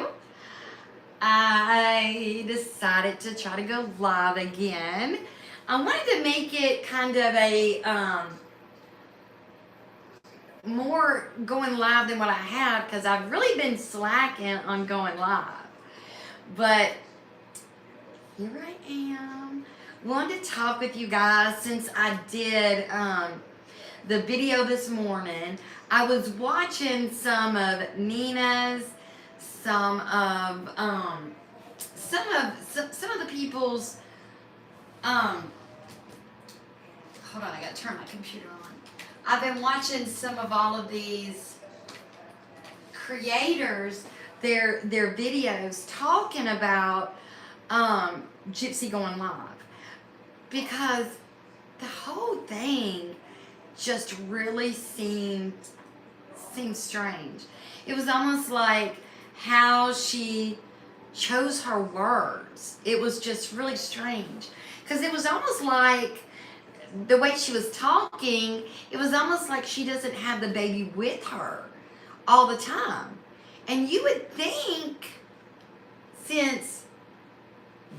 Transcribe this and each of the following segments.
you. I decided to try to go live again. I wanted to make it kind of a more going live than what I have because I've really been slacking on going live. But here I am. Wanted to talk with you guys since I did the video this morning. I was watching some of Nina's, some of the people's hold on, I gotta turn my computer on. I've been watching some of all of these creators, their videos talking about Gypsy going live because the whole thing just really seemed strange. It was almost like how she chose her words. It was just really strange because it was almost like the way she was talking, it was almost like she doesn't have the baby with her all the time. And you would think, since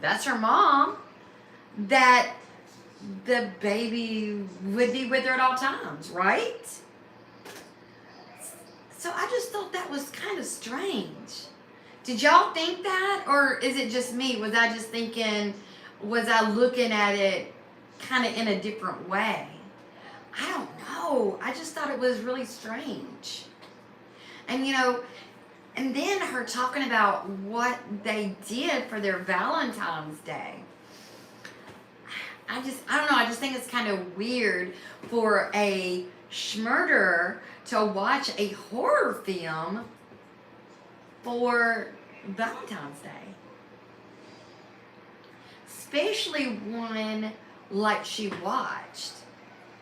that's her mom, that the baby would be with her at all times, right? So I just thought that was kind of strange. Did y'all think that? Or is it just me? Was I just thinking, was I looking at it kind of in a different way? I don't know. I just thought it was really strange. And and then her talking about what they did for their Valentine's Day. I don't know. I just think it's kind of weird for a schmurder to watch a horror film for Valentine's Day. Especially one like she watched.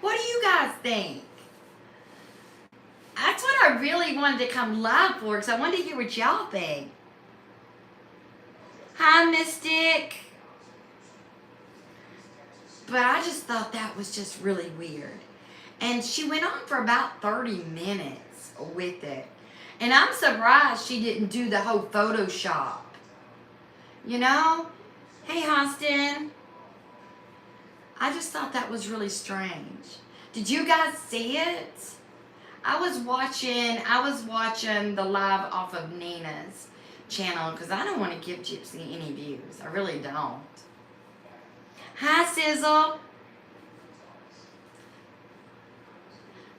What do you guys think? That's what I really wanted to come live for because I wanted to hear what y'all think. Hi, Mystic. But I just thought that was just really weird. And she went on for about 30 minutes with it. And I'm surprised she didn't do the whole Photoshop. You know? Hey, Austin. I just thought that was really strange. Did you guys see it? I was watching the live off of Nina's channel because I don't want to give Gypsy any views. I really don't. Hi, Sizzle.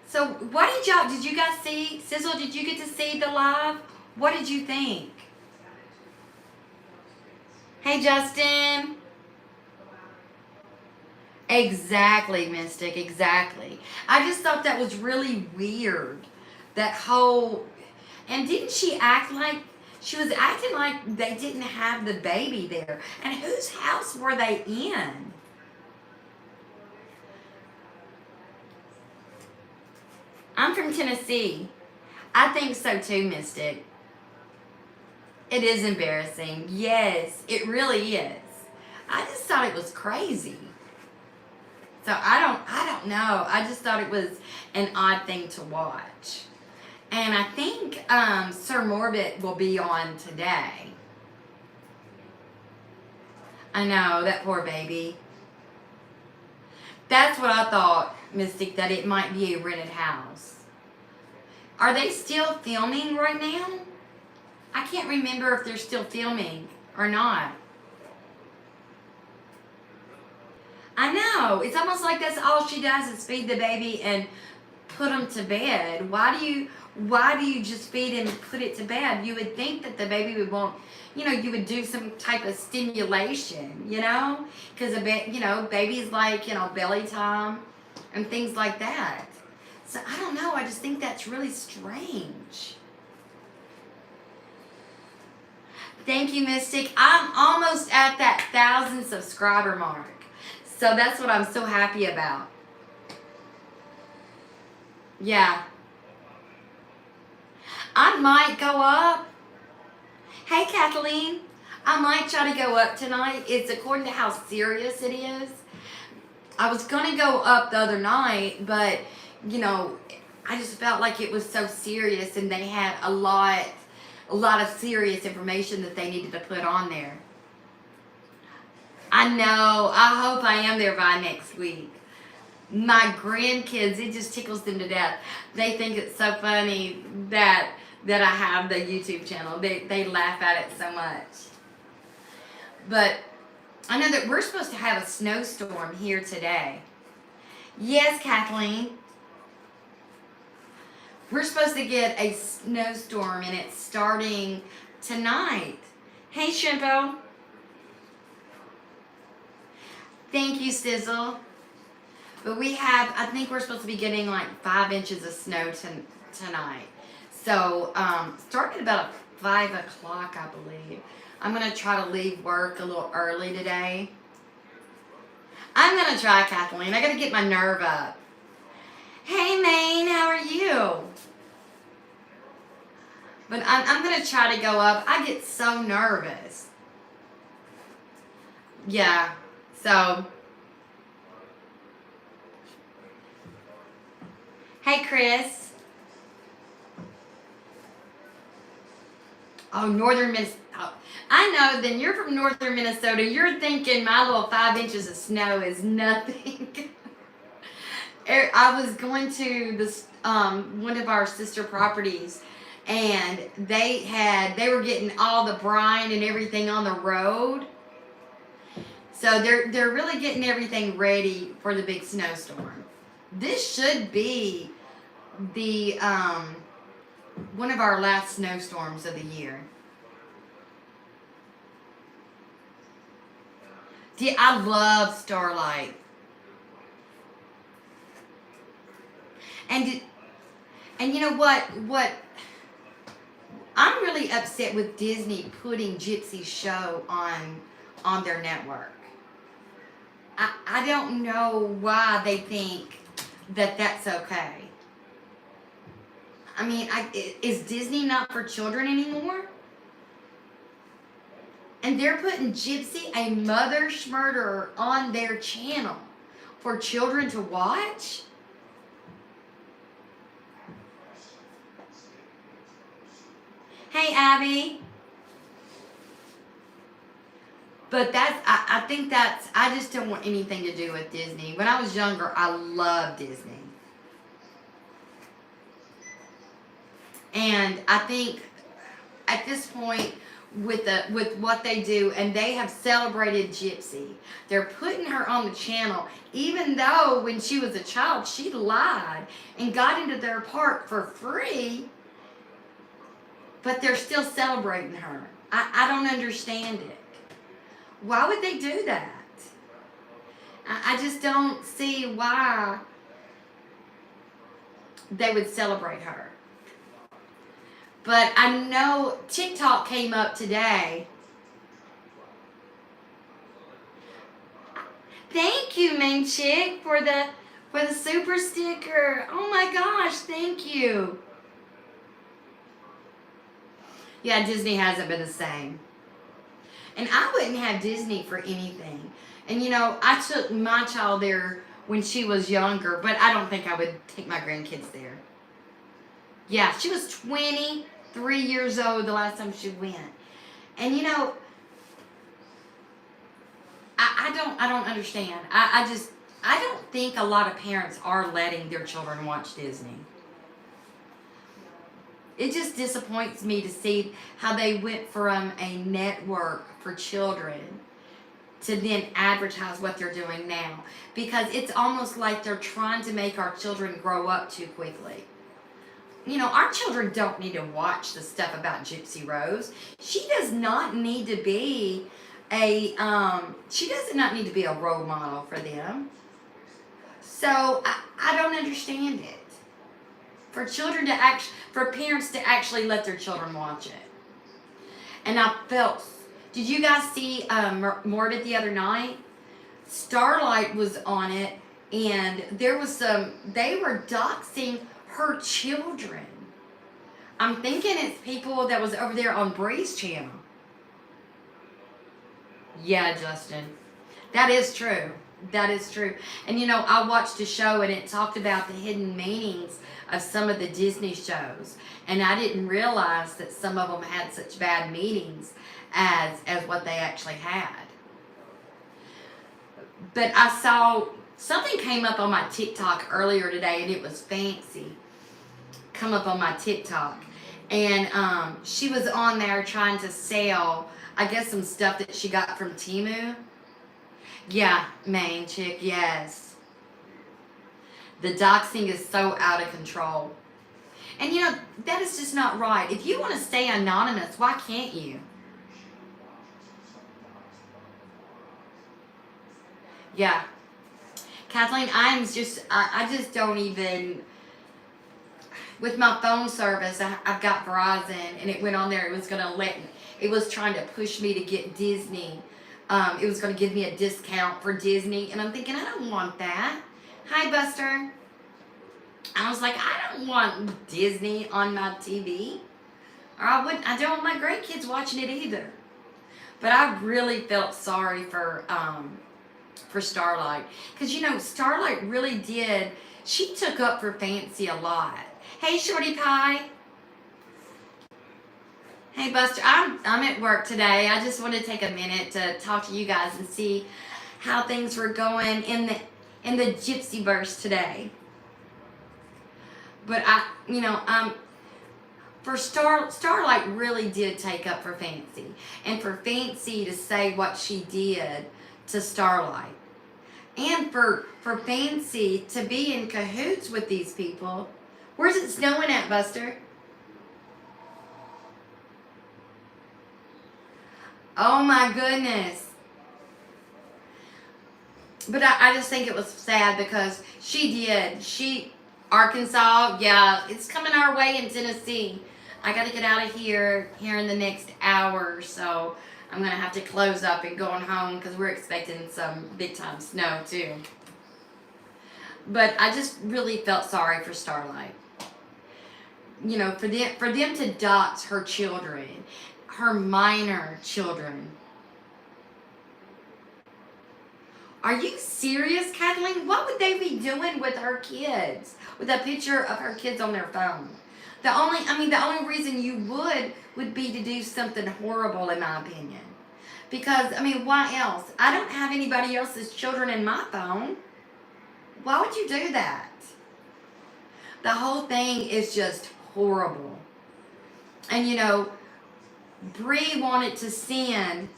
So what did you guys see? Sizzle, did you get to see the live? What did you think? Hey, Justin. Exactly, Mystic, exactly. I just thought that was really weird. That whole, and didn't she act like, she was acting like they didn't have the baby there. And whose house were they in? I'm from Tennessee. I think so too, Mystic. It is embarrassing. Yes, it really is. I just thought it was crazy. So I don't know. I just thought it was an odd thing to watch. And I think Sir Morbid will be on today. I know, that poor baby. That's what I thought, Mystic, that it might be a rented house. Are they still filming right now? I can't remember if they're still filming or not. I know. It's almost like that's all she does is feed the baby and put them to bed. Why do you just feed and put it to bed? You would think that the baby would want, you would do some type of stimulation, because babies like, belly time and things like that. So I don't know. I just think that's really strange. Thank you, Mystic. I'm almost at that 1,000 subscriber mark. So that's what I'm so happy about. Yeah. I might go up. Hey, Kathleen. I might try to go up tonight. It's according to how serious it is. I was going to go up the other night, but, I just felt like it was so serious and they had a lot a lot of serious information that they needed to put on there. I know. I hope I am there by next week. My grandkids, it just tickles them to death. They think it's so funny that I have the YouTube channel. They laugh at it so much. But I know that we're supposed to have a snowstorm here today. Yes, Kathleen. We're supposed to get a snowstorm, and it's starting tonight. Hey, Shimpo. Thank you, Sizzle. But we have, I think we're supposed to be getting like 5 inches of snow tonight. So, starting at about 5 o'clock, I believe. I'm going to try to leave work a little early today. I'm going to try, Kathleen. I got to get my nerve up. Hey, Maine, how are you? But I'm going to try to go up. I get so nervous. Yeah, so. Hey, Chris. Oh, northern Minnesota. Oh, I know, then you're from northern Minnesota. You're thinking my little 5 inches of snow is nothing. I was going to this one of our sister properties, and they were getting all the brine and everything on the road. So they're really getting everything ready for the big snowstorm. This should be the one of our last snowstorms of the year. I love Starlight. And you know what I'm really upset with Disney putting Gypsy's show on their network. I don't know why they think that that's okay. I mean, is Disney not for children anymore? And they're putting Gypsy, a mother murderer, on their channel for children to watch? Hey, Abby. But I think I just don't want anything to do with Disney. When I was younger, I loved Disney. And I think at this point, with what they do, and they have celebrated Gypsy, they're putting her on the channel, even though when she was a child, she lied and got into their park for free, but they're still celebrating her. I don't understand it. Why would they do that? I just don't see why they would celebrate her. But I know TikTok came up today. Thank you, Main Chick, for the super sticker. Oh my gosh, thank you. Yeah, Disney hasn't been the same. And I wouldn't have Disney for anything. And you know, I took my child there when she was younger, but I don't think I would take my grandkids there. Yeah, she was 23 years old the last time she went. And you know, I don't understand. I don't think a lot of parents are letting their children watch Disney. It just disappoints me to see how they went from a network for children to then advertise what they're doing now. Because it's almost like they're trying to make our children grow up too quickly. You know, our children don't need to watch the stuff about Gypsy Rose. She does not need to be she does not need to be a role model for them. So I don't understand it. For parents to actually let their children watch it. And I felt, did you guys see Morded the other night? Starlight was on it, and there was they were doxing her children. I'm thinking it's people that was over there on Bree's channel. Yeah, Justin. That is true. That is true. And you know, I watched a show and it talked about the hidden meanings of some of the Disney shows. And I didn't realize that some of them had such bad meanings as what they actually had. But I saw something came up on my TikTok earlier today and it was fancy. Come up on my TikTok. And she was on there trying to sell, I guess, some stuff that she got from Temu. Yeah, main chick, yes. The doxing is so out of control. And you know, that is just not right. If you want to stay anonymous, why can't you? Yeah. Kathleen, I just don't even, with my phone service, I've got Verizon, and it went on there, it was trying to push me to get Disney. It was going to give me a discount for Disney, and I'm thinking, I don't want that. Hi, Buster. I was like, I don't want Disney on my TV. Or I don't want my grandkids watching it either. But I really felt sorry for Starlight. Because, you know, Starlight really did, she took up for Fancy a lot. Hey, Shorty Pie. Hey, Buster. I'm at work today. I just wanted to take a minute to talk to you guys and see how things were going in the Gypsy verse today. But for Starlight really did take up for Fancy, and for Fancy to say what she did to Starlight, and for Fancy to be in cahoots with these people. Where's it snowing at, Buster? Oh my goodness. But I just think it was sad because Arkansas, yeah, it's coming our way in Tennessee. I got to get out of here in the next hour, so I'm going to have to close up and going home because we're expecting some big time snow too. But I just really felt sorry for Starlight. You know, for them to dox her children, her minor children. Are you serious, Kathleen? What would they be doing with her kids? With a picture of her kids on their phone? The only reason you would be to do something horrible, in my opinion. Because, why else? I don't have anybody else's children in my phone. Why would you do that? The whole thing is just horrible. And, you know, Bree wanted to send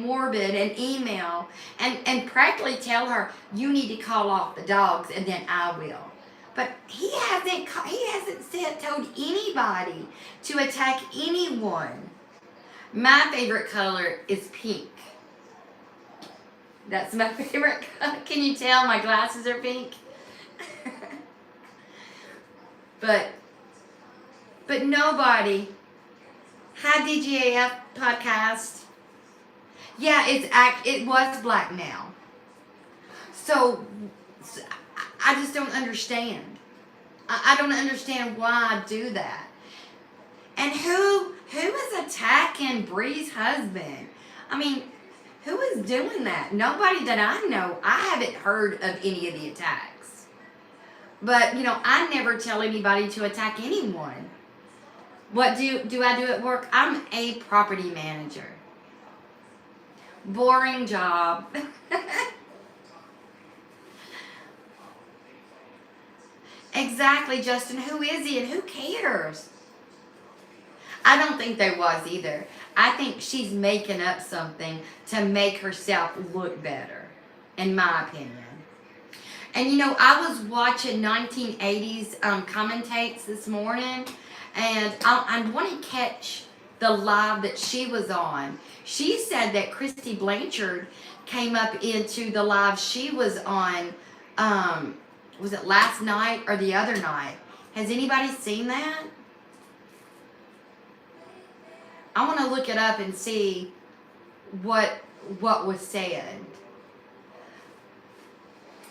Morbid an email and practically tell her, you need to call off the dogs and then I will. But he hasn't told anybody to attack anyone. My favorite color is pink. That's my favorite color. Can you tell my glasses are pink? But nobody. Hi, DGAF podcast. Yeah, it was black now. So I just don't understand. I don't understand why I do that. And who is attacking Bree's husband? Who is doing that? Nobody that I know. I haven't heard of any of the attacks. But, I never tell anybody to attack anyone. What do I do at work? I'm a property manager. Boring job. Exactly, Justin. Who is he and who cares? I don't think there was either. I think she's making up something to make herself look better, in my opinion. And I was watching 1980s commentates this morning, and I want to catch the live that she was on. She said that Christy Blanchard came up into the live she was on, was it last night or the other night? Has anybody seen that? I want to look it up and see what was said.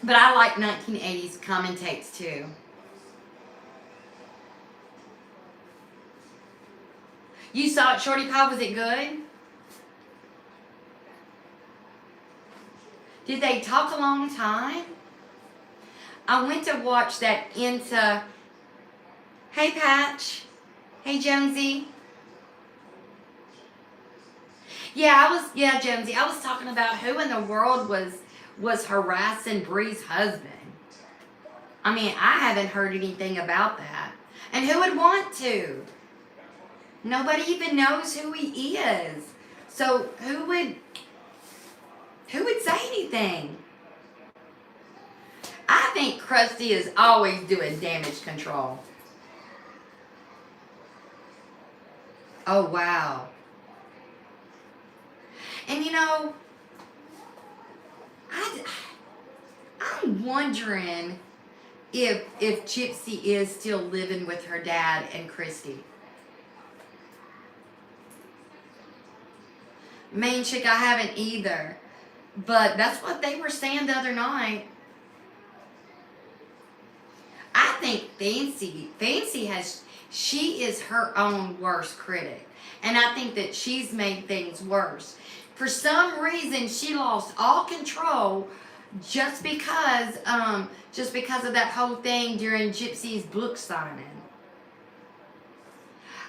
But I like 1980s commentates too. You saw it, Shorty Pie. Was it good? Did they talk a long time? I went to watch that into. Hey Patch. Hey Jonesy. Yeah, Jonesy. I was talking about who in the world was harassing Bree's husband. I mean, I haven't heard anything about that. And who would want to? Nobody even knows who he is. So who would say anything? I think Krusty is always doing damage control. Oh wow. And I'm wondering if Gypsy is still living with her dad and Christy. Main chick, I haven't either. But that's what they were saying the other night. I think she is her own worst critic. And I think that she's made things worse. For some reason, she lost all control just because of that whole thing during Gypsy's book signing.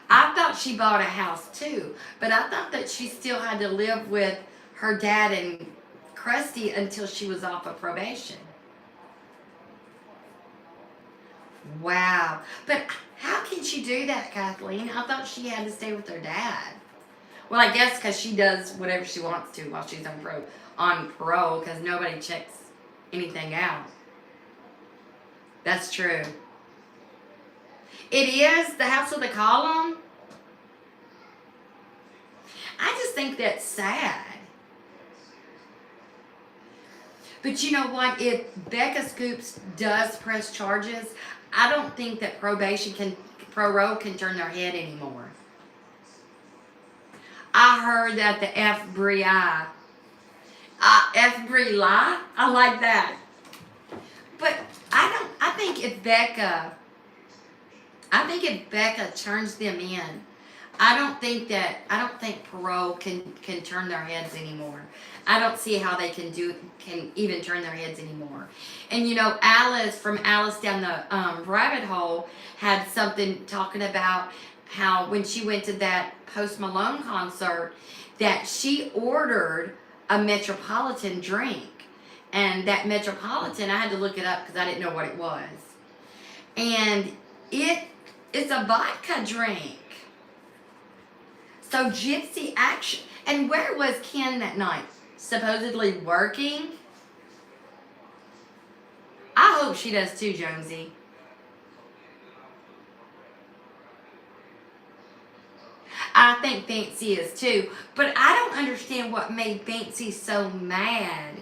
I thought she bought a house too, but I thought that she still had to live with her dad and Krusty until she was off of probation. Wow. But how can she do that, Kathleen? I thought she had to stay with her dad. Well, I guess because she does whatever she wants to while she's on parole because nobody checks anything out. That's true. It is the house with the column. I just think that's sad. But you know what? If Becca Scoops does press charges, I don't think that parole can turn their head anymore. I heard that the FBI. FBI? I like that. But I think if Becca turns them in, I don't think parole can turn their heads anymore. I don't see how they can even turn their heads anymore. And Alice from Alice Down the Rabbit Hole had something talking about how when she went to that Post Malone concert that she ordered a Metropolitan drink. And that Metropolitan, I had to look it up because I didn't know what it was. And it's a vodka drink. So Gypsy actually, and where was Ken that night? Supposedly working? I hope she does too, Jonesy. I think Fancy is too. But I don't understand what made Fancy so mad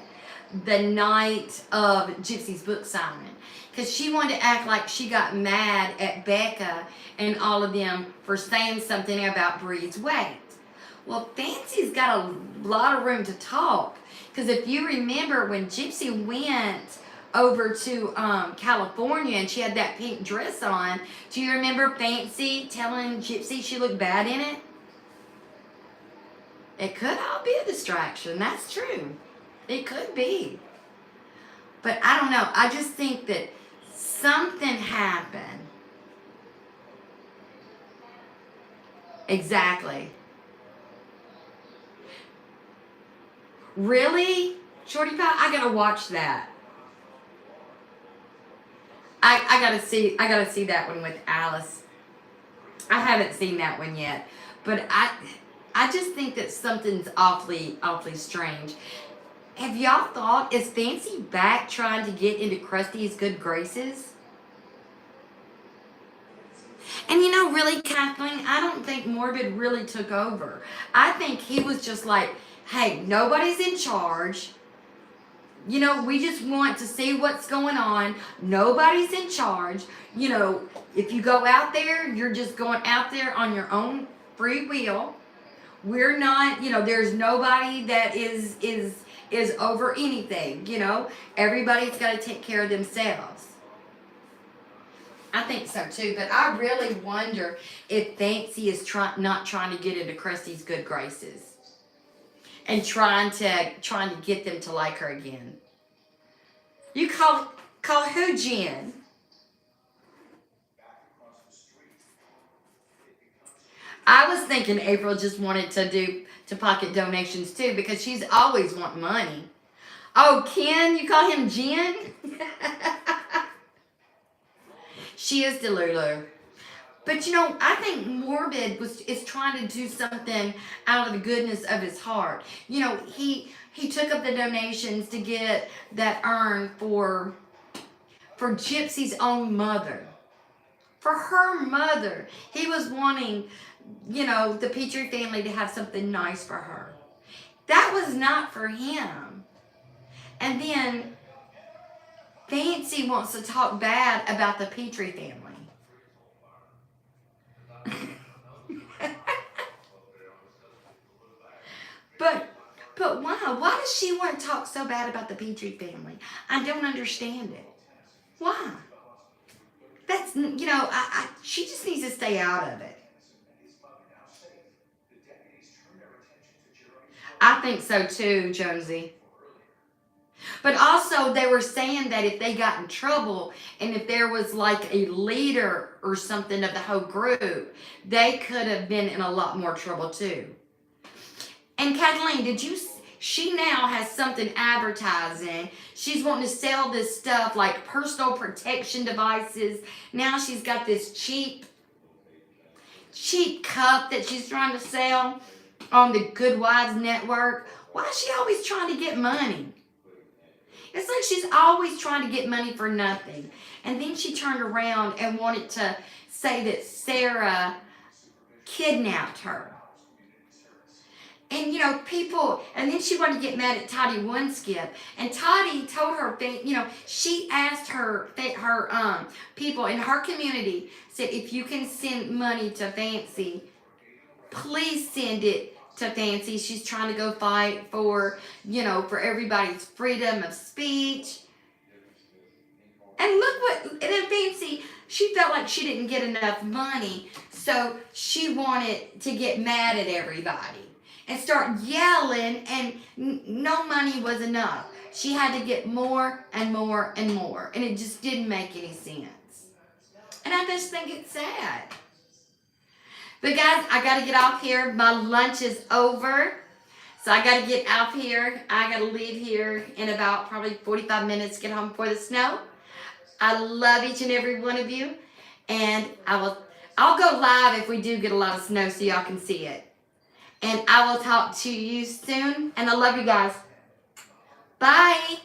the night of Gypsy's book signing. Because she wanted to act like she got mad at Becca and all of them for saying something about Bree's weight. Well, Fancy's got a lot of room to talk. Because if you remember when Gypsy went over to California and she had that pink dress on, do you remember Fancy telling Gypsy she looked bad in it? It could all be a distraction. That's true. It could be. But I don't know. I just think that something happened. Exactly. Really? Shorty Pie? I gotta watch that. I gotta see that one with Alice. I haven't seen that one yet. But I just think that something's awfully strange. Have y'all thought, is Fancy back trying to get into Krusty's good graces? And really, Kathleen, I don't think Morbid really took over. I think he was just like, hey, nobody's in charge. We just want to see what's going on. Nobody's in charge. If you go out there, you're just going out there on your own free will. We're not, there's nobody that is over anything, Everybody's got to take care of themselves. I think so too, but I really wonder if Fancy is not trying to get into Krusty's good graces. and trying to get them to like her again. You call who Jen? I was thinking April just wanted to pocket donations too, because she's always want money. Oh, Ken, you call him Jen? She is Delulu. But I think Morbid is trying to do something out of the goodness of his heart. He took up the donations to get that urn for Gypsy's own mother. For her mother. He was wanting, the Petrie family to have something nice for her. That was not for him. And then Fancy wants to talk bad about the Petrie family. But why? Why does she want to talk so bad about the Petrie family? I don't understand it. Why? That's, she just needs to stay out of it. I think so too, Jonesy. But also, they were saying that if they got in trouble and if there was like a leader or something of the whole group, they could have been in a lot more trouble too. And Kathleen, she now has something advertising. She's wanting to sell this stuff like personal protection devices. Now she's got this cheap cup that she's trying to sell on the Good Wives Network. Why is she always trying to get money? It's like she's always trying to get money for nothing. And then she turned around and wanted to say that Sarah kidnapped her. And, people, and then she wanted to get mad at Toddy Winskip. And Toddy told her, she asked her people in her community, said, if you can send money to Fancy, please send it to Fancy. She's trying to go fight for, for everybody's freedom of speech. And and then Fancy, she felt like she didn't get enough money, so she wanted to get mad at everybody and start yelling, and no money was enough. She had to get more and more and more, and it just didn't make any sense. And I just think it's sad. But guys, I got to get off here. My lunch is over, so I got to get off here. I got to leave here in about probably 45 minutes, get home before the snow. I love each and every one of you, and I'll go live if we do get a lot of snow so y'all can see it. And I will talk to you soon. And I love you guys. Bye.